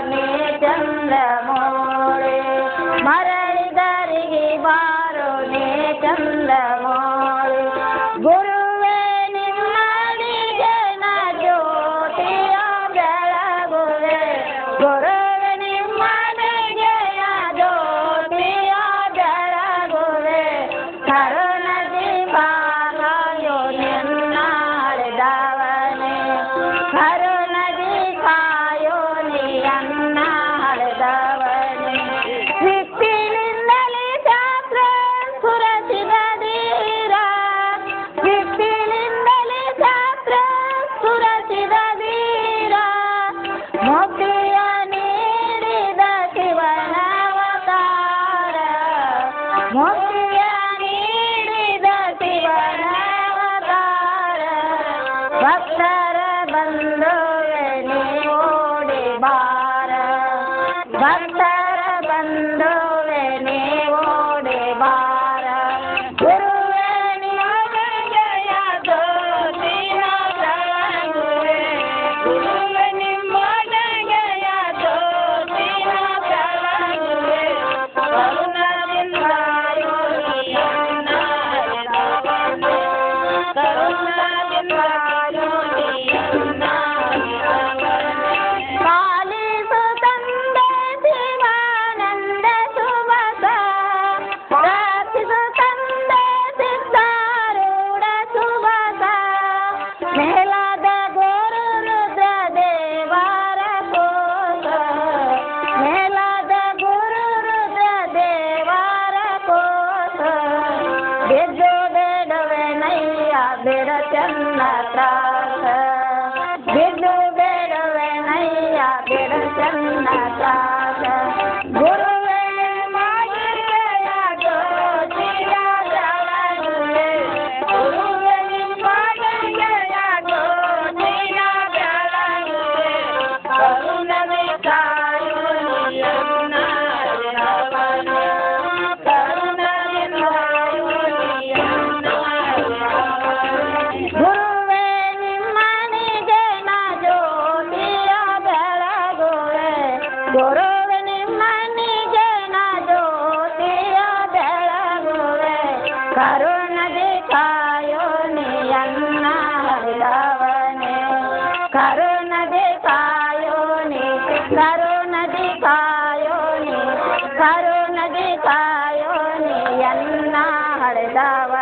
ನೀ ಚಂದ ಮೋಳೆ ಮರಳಿದರಿಗೆ ಬಾರೋ ನೀ ಚಂದ ಮೋಳೆ ಗುರುವೇ ನಿಮ್ಮಡಿಗೆ ನ ಜ್ಯೋತಿಯ ಬೆಳಗುವೆ ಗುರುವೇ ನಿಮ್ಮಡಿಗೆ ಜ್ಯೋತಿಯ ಬೆಳಗುವೆ ಕರುಣದಿ ಬಾಯೋ ನಿನ್ನಾಳೆದವನೇ ಕರುಣದಿ ಕಾಯೋ ನಿನ್ನಳೆದವನೇ ವಿಪ್ಪಿನಿಂದಲೇ ಶಾಸ್ತ್ರ ಸುರಸಿದ ಧೀರ ವಿಪ್ಪಿನಿಂದಲೇ ಶಾಸ್ತ್ರ ಸುರಸಿದ ಧೀರ ಮುಕ್ತಿಯ ನೀಡಿದ ಶಿವನವತಾರ ಮುಕ್ತಿಯ ನೀಡಿದ ಶಿವನವತಾರ ಭಕ್ತರ ಬಂಧುವೆ ನೀ ಓಡಿ ಬಾರ ಭಕ್ತರ ಬಂಧುವೆ ನೀ ಓಡಿ ಬಾರ ಗುರುವೇ ನಿಮ್ಮಡೆಯ ಜ್ಯೋತಿಯ ಬೆಳಗುವೆ ಗುರುವೇ ನಿಮ್ಮಡೆಯ ಜ್ಯೋತಿಯ ಬೆಳಗುವೆ ಕರುಣದಿಂದ ಪಾಲಿಸು ತಂದೆ ಶಿವಾನಂದ ಸುಭಸ ರಕ್ಷಿಸು ತಂದೆ ಸಿದ್ಧಾರೂಢ ಸುಭಸ ಮೇಲಾದ ಗುರು ರುದ್ರ ದೇವರ ಕೋಸ ಮೇಲಾದ ಗುರು ರುದ್ರ ದೇವರ ಕೋಸ ಬಿದ್ದು ಬೇಡವೆ ನಯ್ಯ ಬಿಡ ಚನ್ನ ತ್ರಾಸ ಬಿದ್ದು ಬೇಡವೆ ನಯ್ಯ ಬಿಡ ಚನ್ನ ತ್ರಾಸ ಗುರುವೇ ಮಾಯಿಕೆಯ ಜ್ಯೋತಿಯ ಬೆಳಗುವೆ ಗುರುವೇ ನಿಮ್ಮಡೆಯ ಜ್ಯೋತಿಯ ಬೆಳಗುವೆ ಕರುಣವೇ ಕಾಯೋ ನಿನ್ನಳೆದವನೇ ಕರುಣವೇ ಕಾಯೋ ನಿನ್ನಳೆದವನೇ ಗುರುವೇ ನಿಮ್ಮನಿಗೆ ನ ಜ್ಯೋತಿಯ ಬೆಳಗುವೆ ಗುರುವೇ ನಿಮ್ಮನಿಗೆ ನ ಜ್ಯೋತಿಯ ಬೆಳಗುವೆ ಕರುಣದಿ ಕಾಯೋ ನಿನ್ನ ಹರಿದವನೇ ಕರುಣದಿ ಕಾಯೋ ನೀ ಕರುಣದಿ ಕಾಯೋ ನೀ ಕರುಣದಿ ಕಾಯೋ ನೀ ಎನ್ನ ಹರಿದವ